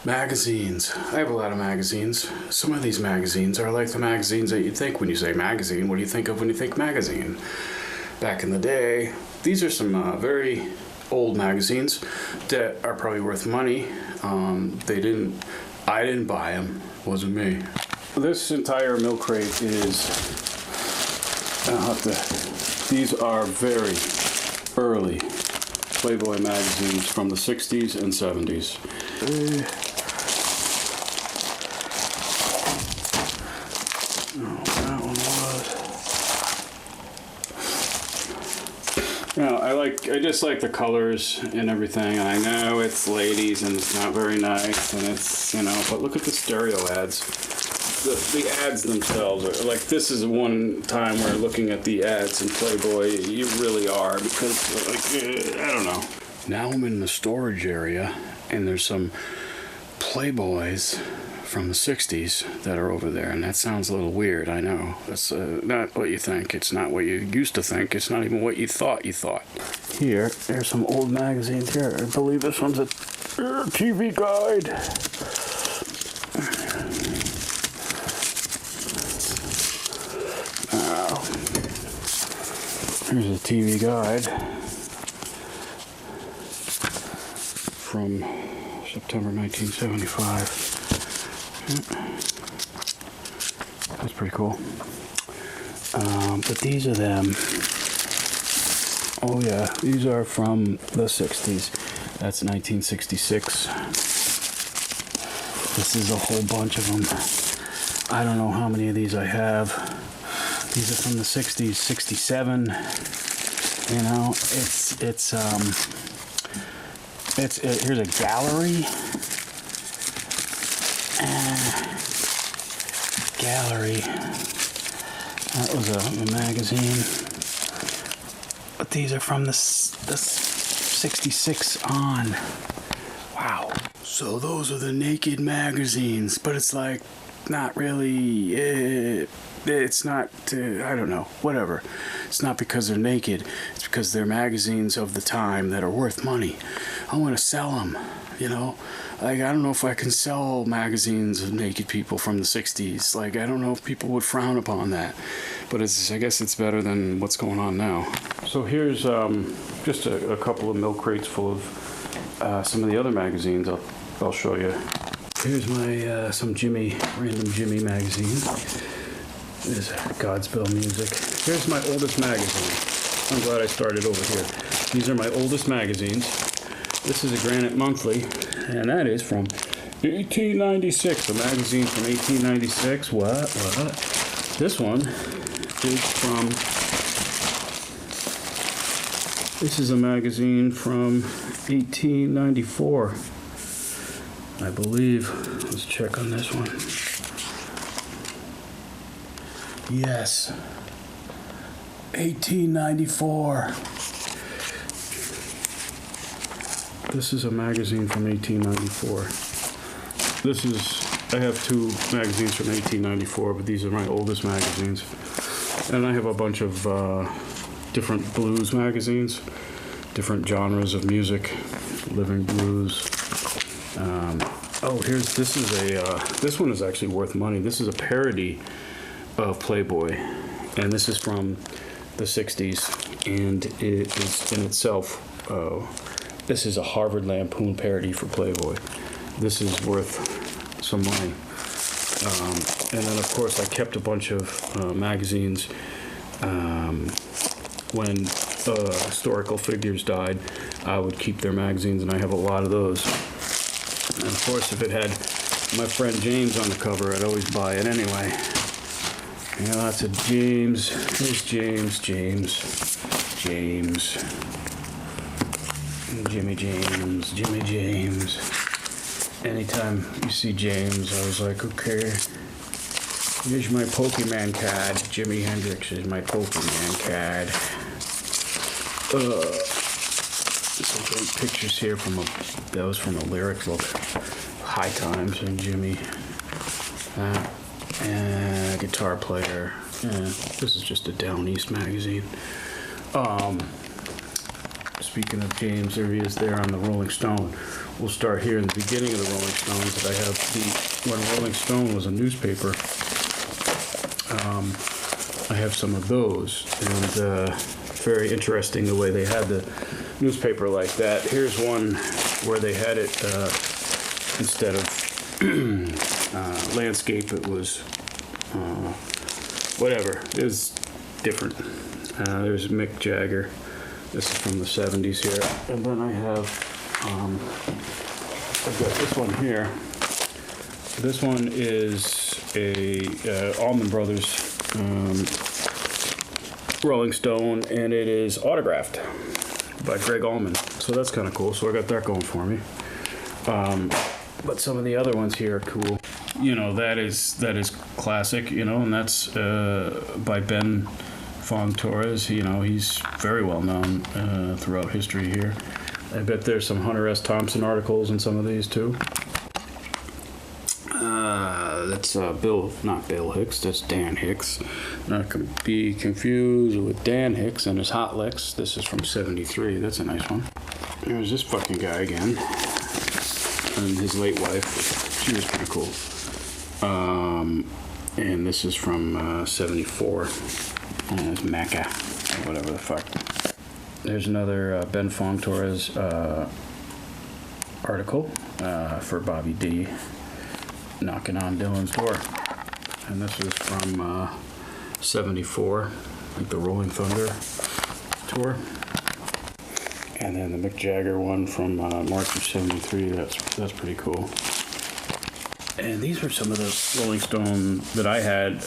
Magazines. I have a lot of magazines. Some of these magazines are like the magazines that you think when you say magazine. What do you think of when you think magazine? Back in the day, these are some very old magazines that are probably worth money. I didn't buy them. It wasn't me. This entire milk crate is, these are very early Playboy magazines from the 60s and 70s. That one was. No, I just like the colors and everything. I know it's ladies and it's not very nice, and it's, but look at the stereo ads. The ads themselves are like, this is one time where looking at the ads in Playboy, you really are, because I don't know. Now I'm in the storage area, and there's some Playboys from the 60s that are over there, and that sounds a little weird, I know. That's not what you think. It's not what you used to think. It's not even what you thought you thought. Here's some old magazines here. I believe this one's a TV Guide. Here's a TV Guide from September 1975. That's pretty cool. But these are them. Oh yeah, these are from the 60s. That's 1966. This is a whole bunch of them. I don't know how many of these I have. These are from the 60s, 67. Here's a gallery. Gallery. That was a magazine. But these are from the 66 on. Wow. So those are the naked magazines, but it's like not really. It's not. I don't know. Whatever. It's not because they're naked. It's because they're magazines of the time that are worth money. I want to sell them. Like, I don't know if I can sell magazines of naked people from the 60s. Like, I don't know if people would frown upon that. But I guess it's better than what's going on now. So here's just a couple of milk crates full of some of the other magazines I'll show you. Here's my some random Jimmy magazine. There's Godspell Music. Here's my oldest magazine. I'm glad I started over here. These are my oldest magazines. This is a Granite Monthly, and that is from 1896. A magazine from 1896. What? This one is from. This is a magazine from 1894. I believe. Let's check on this one. Yes. 1894. This is a magazine from 1894. I have two magazines from 1894, but these are my oldest magazines. And I have a bunch of different blues magazines, different genres of music, living blues. This one is actually worth money. This is a parody of Playboy, and this is from the 60s, and it is in itself, this is a Harvard Lampoon parody for Playboy. This is worth some money. And then, of course, I kept a bunch of magazines when historical figures died. I would keep their magazines, and I have a lot of those. And, of course, if it had my friend James on the cover, I'd always buy it anyway. Lots of James. There's James. Jimmy James. Anytime you see James, I was like, okay, here's my Pokemon card. Jimi Hendrix is my Pokemon card. Some great pictures here that was from a lyric book. High Times and Jimmy. And guitar player. This is just a Down East magazine. speaking of James, there he is there on the Rolling Stone. We'll start here in the beginning of the Rolling Stones. That I have when Rolling Stone was a newspaper. I have some of those, and very interesting the way they had the newspaper like that. Here's one where they had it instead of landscape, it was whatever. It was different. There's Mick Jagger. This is from the 70s here. And then I have, I've got this one here. This one is a Allman Brothers Rolling Stone, and it is autographed by Greg Allman. So that's kind of cool. So I got that going for me. But some of the other ones here are cool. You know, that is classic, you know, and that's by Ben Fong Torres. You know, he's very well known throughout history here. I bet there's some Hunter S. Thompson articles in some of these too. That's not Bill Hicks, that's Dan Hicks. Not to be confused with Dan Hicks and his Hot Licks. This is from 73, that's a nice one. There's this fucking guy again. And his late wife, she was pretty cool. And this is from 74. It's Mecca, or whatever the fuck. There's another Ben Fong Torres article for Bobby D. Knocking on Dylan's door. And this is from 74, like the Rolling Thunder tour. And then the Mick Jagger one from March of 73, that's pretty cool. And these were some of the Rolling Stone that I had,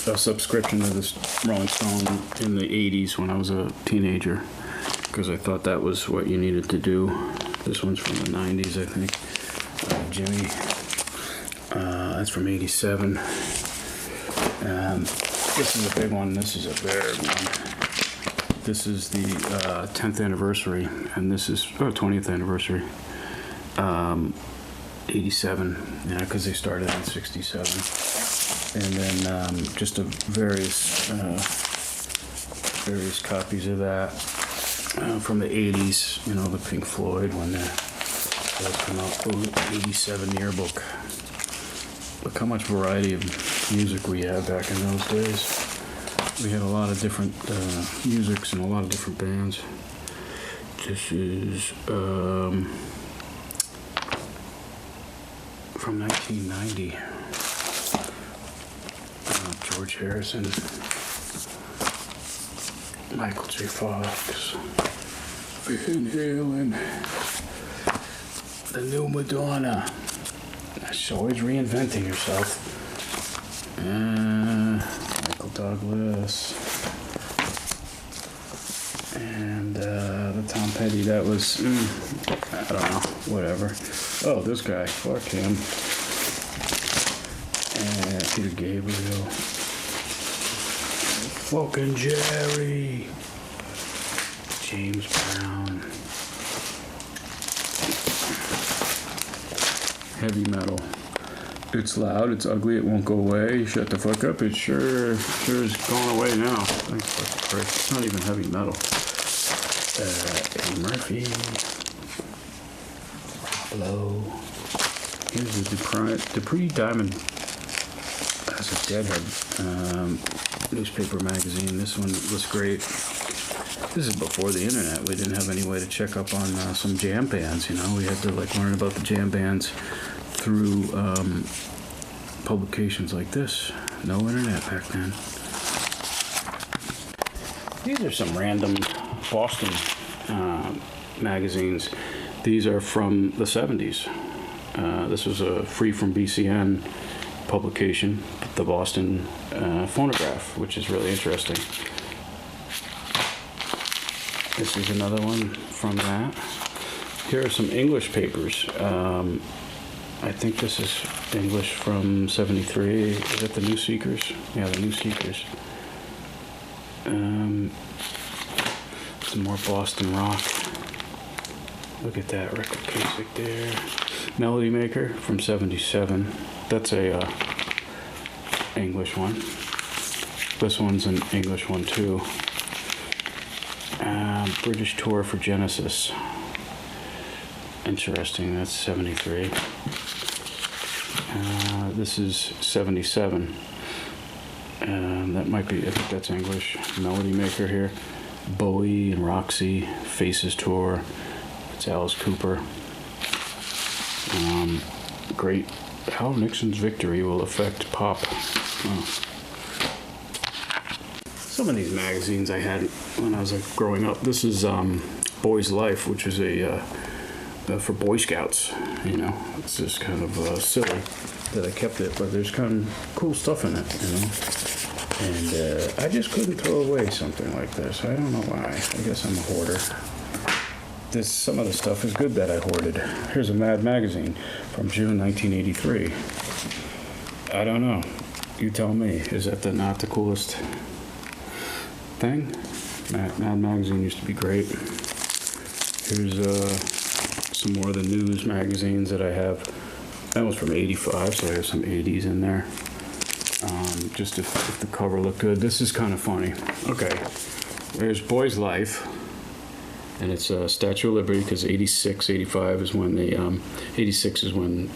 a subscription to this Rolling Stone in the 80s when I was a teenager, because I thought that was what you needed to do. This one's from the 90s, I think. Jimmy. That's from 87. This is a big one. This is a very big one. This is the 10th anniversary, and this is 20th anniversary. 87, yeah, because they started in 67. And then just various copies of that from the 80s. You know, the Pink Floyd when those come out. 87 yearbook. Look how much variety of music we had back in those days. We had a lot of different musics and a lot of different bands. This is from 1990. George Harrison, Michael J. Fox, Van Halen, the new Madonna. She's always reinventing herself. Michael Douglas. And the Tom Petty, that was, I don't know, whatever. Oh, this guy, fuck him. And Peter Gabriel. Fucking Jerry. James Brown. Heavy metal. It's loud, it's ugly, it won't go away. Shut the fuck up. It sure is going away now. Thanks, fucking Christ. It's not even heavy metal. Eddie Murphy. Rob Lowe. Here's the Dupree Diamond. That's a Deadhead newspaper magazine. This one was great. This is before the internet. We didn't have any way to check up on some jam bands, you know. We had to like learn about the jam bands through publications like this. No internet back then. These are some random Boston magazines. These are from the 70s. This was a free from BCN publication, the Boston Phonograph, which is really interesting. This is another one from that. Here are some English papers. I think this is English from 73. Is it the New Seekers? Yeah, the New Seekers. Some more Boston rock. Look at that record case there. Melody Maker from 77. That's a English one. This one's an English one too. British tour for Genesis. Interesting, that's 73. This is 77. That might be, I think that's English. Melody Maker here. Bowie and Roxy, Faces Tour. It's Alice Cooper. Great. How Nixon's victory will affect pop. Oh. Some of these magazines I had when I was growing up. This is Boy's Life, which is a for Boy Scouts. You know, it's just kind of silly that I kept it, but there's kind of cool stuff in it. You know. And I just couldn't throw away something like this. I don't know why. I guess I'm a hoarder. Some of the stuff is good that I hoarded. Here's a Mad magazine from June 1983. I don't know. You tell me. Is that not the coolest thing? Mad magazine used to be great. Here's some more of the news magazines that I have. That was from 85, so I have some 80s in there. Just if the cover looked good. This is kind of funny. Okay, there's Boy's Life, and it's a Statue of Liberty because 86, 85 is when they 86 is when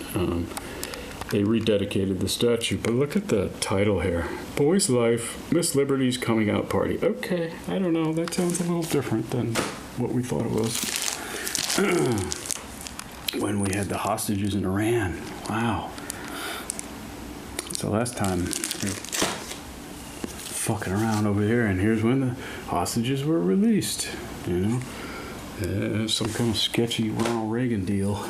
they rededicated the statue. But look at the title here: Boy's Life, Miss Liberty's coming out party. Okay, I don't know. That sounds a little different than what we thought it was when we had the hostages in Iran. Wow. So last time we were fucking around over here, and here's when the hostages were released. You know, some kind of sketchy Ronald Reagan deal.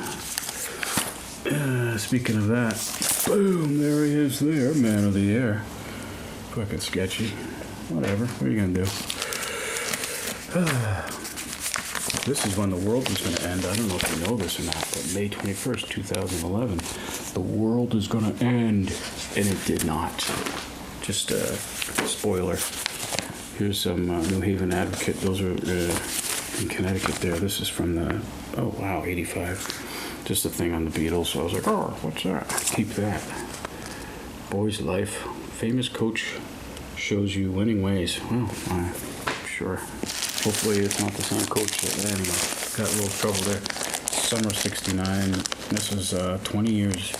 Speaking of that, boom, there he is there, man of the year. Fucking sketchy. Whatever, what are you gonna do? This is when the world was gonna end. I don't know if you know this or not, but May 21st, 2011, the world is gonna end, and it did not. Just a spoiler. Here's some New Haven Advocate. Those are in Connecticut there. This is from the, oh wow, 85. Just a thing on the Beatles. So I was like, oh, what's that? Keep that. Boy's Life. Famous coach shows you winning ways. Well, sure. Hopefully it's not the same coach. Anyway, got a little trouble there. Summer 69. This is 20 years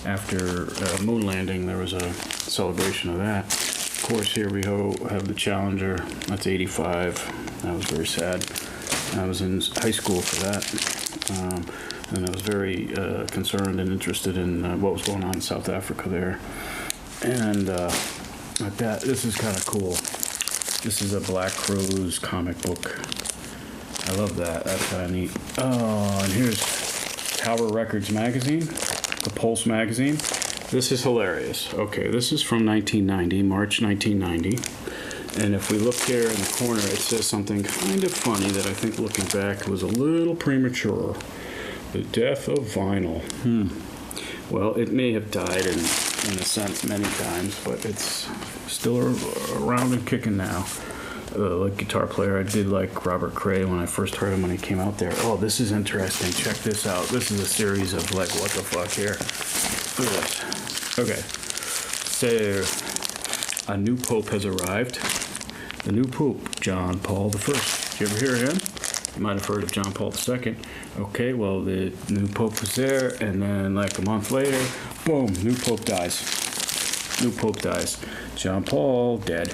after moon landing. There was a celebration of that. Of course, here we have the Challenger. That's 85. That was very sad. I was in high school for that. And I was very concerned and interested in what was going on in South Africa there. And like that, this is kind of cool. This is a Black Crowes comic book. I love that. That's kind of neat. Oh, and here's Tower Records magazine, the Pulse magazine. This is hilarious. Okay, this is from 1990, March 1990. And if we look here in the corner, it says something kind of funny that I think, looking back, was a little premature. The death of vinyl. Well, it may have died in a sense many times, but it's still around and kicking now. Like guitar player, I did like Robert Cray when I first heard him when he came out there. Oh, this is interesting. Check this out. This is a series of like, what the fuck here? Look at this. Okay. So, a new pope has arrived. The new pope, John Paul I. Did you ever hear of him? You might have heard of John Paul II. Okay, well, the new pope was there, and then like a month later, boom, new pope dies. New pope dies. John Paul, dead.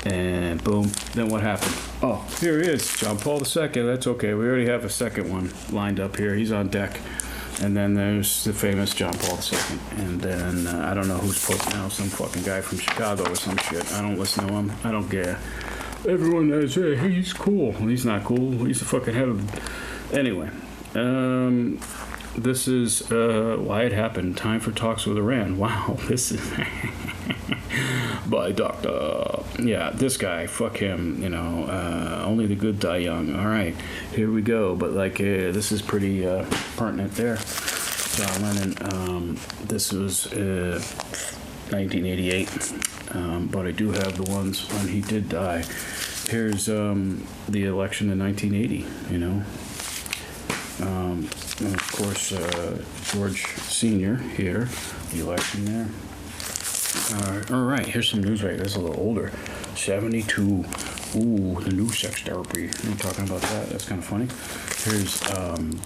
And boom, then what happened? Oh, here he is, John Paul II. That's okay, we already have a second one lined up here. He's on deck. And then there's the famous John Paul II. And then, I don't know who's pope now, some fucking guy from Chicago or some shit. I don't listen to him. I don't care. Everyone says, hey, he's cool. He's not cool. He's the fucking head of... Anyway, this is why it happened. Time for talks with Iran. Wow, this is... by Dr. Yeah, this guy, fuck him, you know, only the good die young. All right, here we go. But like, this is pretty pertinent there. John Lennon, this was 1988, but I do have the ones when he did die. Here's the election in 1980, you know. And of course, George Sr. here, the election there. All right, here's some news right. This is a little older. 72. Ooh, the new sex therapy. I'm talking about that. That's kind of funny. Here's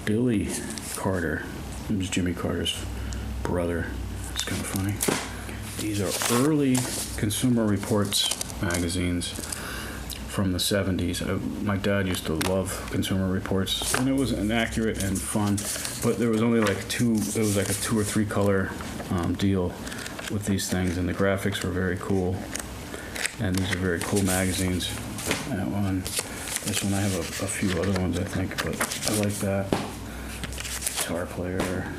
Billy Carter. It was Jimmy Carter's brother. It's kind of funny. These are early Consumer Reports magazines from the 70s. My dad used to love Consumer Reports, and it was inaccurate and fun, but there was only like it was like a 2 or 3 color deal with these things, and the graphics were very cool. And these are very cool magazines. That one, this one, I have a few other ones, I think, but I like that. Guitar player.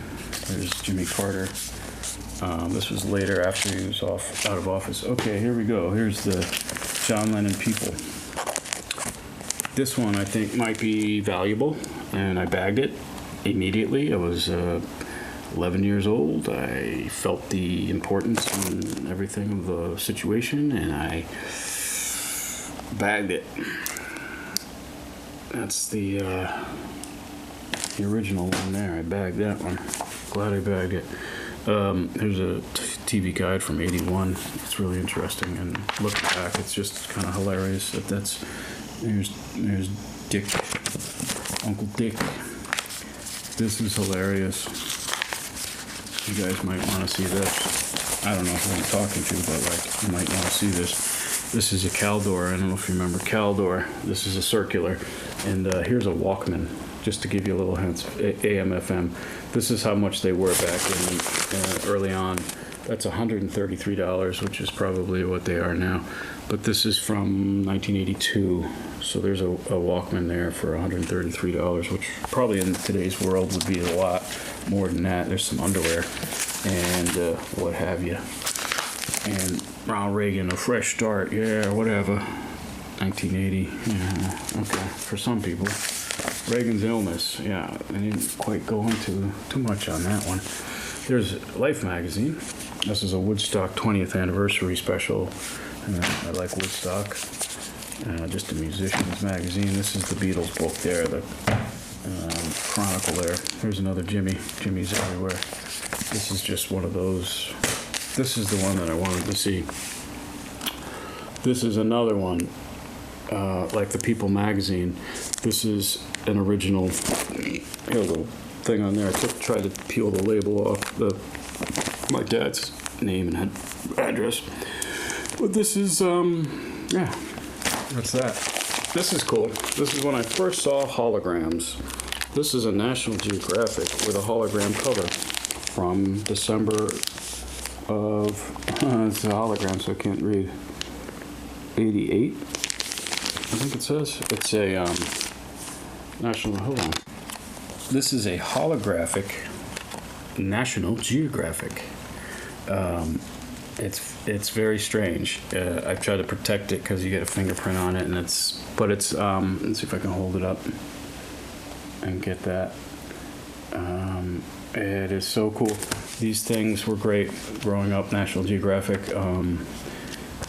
There's Jimmy Carter. This was later after he was out of office. Okay, here we go. Here's the John Lennon People. This one I think might be valuable, and I bagged it immediately. I was 11 years old. I felt the importance and everything of the situation, and I bagged it. That's the original one there. I bagged that one. Glad I bagged it. There's a TV guide from '81. It's really interesting, and looking back, it's just kind of hilarious that there's Dick, Uncle Dick. This is hilarious. You guys might want to see this. I don't know who I'm talking to, but like you might want to see this. This is a Caldor. I don't know if you remember Caldor. This is a circular, and here's a Walkman. Just to give you a little hint, AM, FM. This is how much they were back in early on. That's $133, which is probably what they are now. But this is from 1982, so there's a Walkman there for $133, which probably in today's world would be a lot more than that. There's some underwear and what have you. And Ronald Reagan, a fresh start, yeah, whatever. 1980, yeah, okay, for some people. Reagan's illness, yeah, I didn't quite go into too much on that one. There's Life magazine. This is a Woodstock 20th anniversary special. I like Woodstock. Just a musician's magazine. This is the Beatles book there, the Chronicle there. Here's another Jimmy. Jimmy's everywhere. This is just one of those. This is the one that I wanted to see. This is another one, like the People magazine. This is an original. Here's a little thing on there. I tried to peel the label off my dad's name and address. But this is, yeah, that's that. This is cool. This is when I first saw holograms. This is a National Geographic with a hologram cover from December of, it's a hologram, so I can't read, 88, I think it says. It's a National, hold on. This is a holographic National Geographic. It's very strange. I try to protect it because you get a fingerprint on it, and let's see if I can hold it up and get that. It is so cool. These things were great growing up. National Geographic,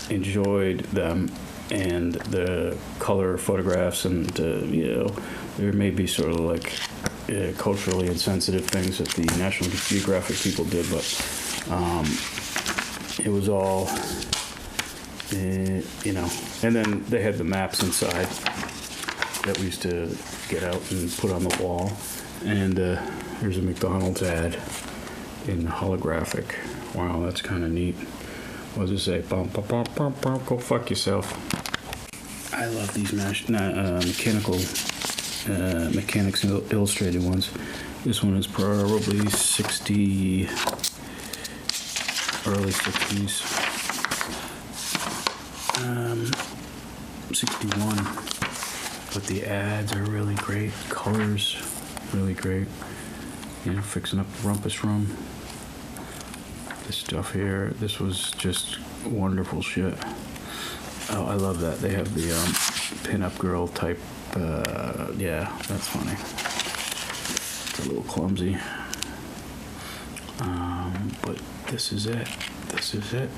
enjoyed them, and the color photographs, and there may be sort of like culturally insensitive things that the National Geographic people did, but it was all, and then they had the maps inside that we used to get out and put on the wall. And here's a McDonald's ad in holographic. Wow, that's kind of neat. What does it say? Bum, bum, bum, bum, bum, go fuck yourself. I love these Mechanics Illustrated ones. This one is probably 60, early 60s. 61. But the ads are really great. Colors, really great. Fixing up the rumpus room. This stuff here, this was just wonderful shit. Oh, I love that. They have the pin-up girl type. Yeah, that's funny. It's a little clumsy. But this is it. This is it.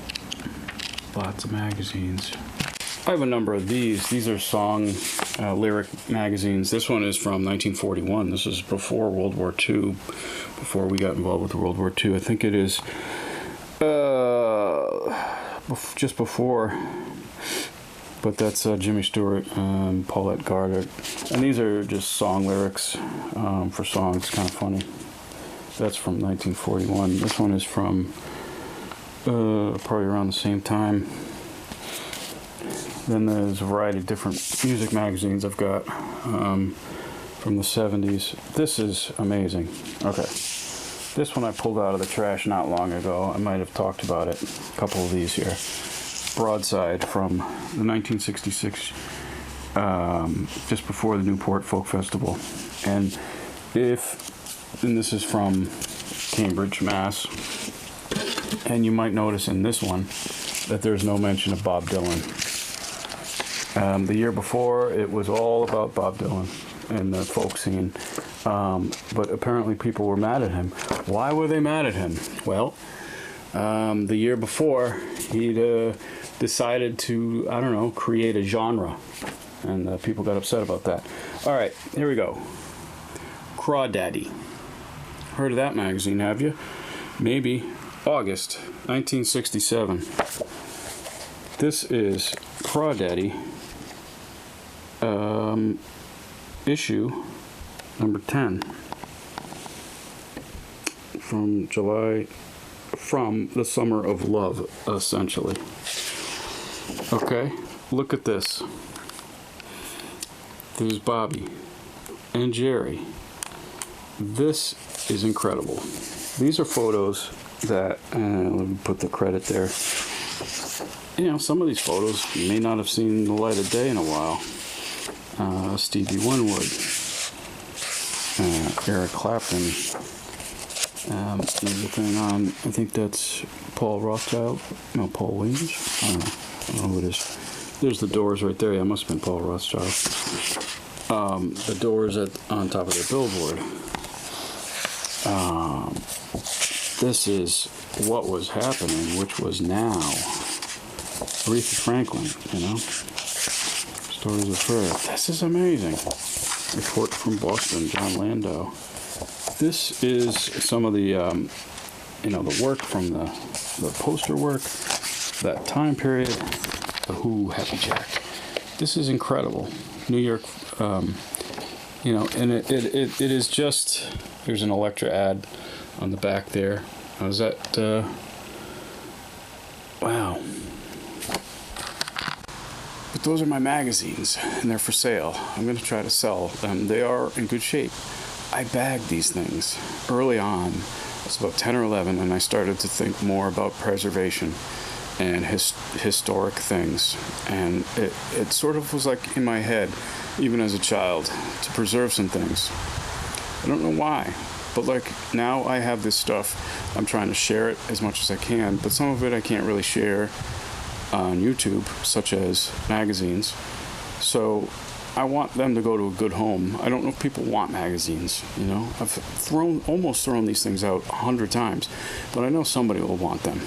Lots of magazines. I have a number of these. These are song lyric magazines. This one is from 1941. This is before World War II, before we got involved with World War II. I think it is just before But that's Jimmy Stewart and Paulette Goddard. And these are just song lyrics for songs, kind of funny. That's from 1941. This one is from probably around the same time. Then there's a variety of different music magazines I've got from the 70s. This is amazing. Okay. This one I pulled out of the trash not long ago. I might have talked about it. A couple of these here. Broadside from the 1966, just before the Newport Folk Festival. And this is from Cambridge, Mass. And you might notice in this one that there's no mention of Bob Dylan. The year before, it was all about Bob Dylan and the folk scene. But apparently people were mad at him. Why were they mad at him? Well, the year before, he'd decided to, I don't know, create a genre. And people got upset about that. All right, here we go. Crawdaddy. Heard of that magazine, have you? Maybe. August 1967. This is Crawdaddy, issue number 10 from July, from the Summer of Love, essentially. Okay, look at this. There's Bobby and Jerry. This is incredible. These are photos that, let me put the credit there. You know, some of these photos may not have seen the light of day in a while. Stevie Winwood, Eric Clapton, everything on, I think that's Paul Rothschild, no, Paul Williams, I don't know who it is. There's the Doors right there, yeah, it must have been Paul Rothschild. The Doors on top of their billboard. This is what was happening, which was now. Aretha Franklin, you know. Stories of her. This is amazing. Report from Boston, John Landau. This is some of the, the work from the poster work, that time period. The Who, Happy Jack. This is incredible. New York, and it is just. There's an Electra ad on the back there. Is that? Wow. But those are my magazines, and they're for sale. I'm going to try to sell them. They are in good shape. I bagged these things early on. I was about 10 or 11, and I started to think more about preservation and historic things. And it sort of was like in my head, even as a child, to preserve some things. I don't know why, but like now I have this stuff. I'm trying to share it as much as I can, but some of it I can't really share on YouTube, such as magazines. So I want them to go to a good home. I don't know if people want magazines, you know. I've almost thrown these things out 100 times, but I know somebody will want them.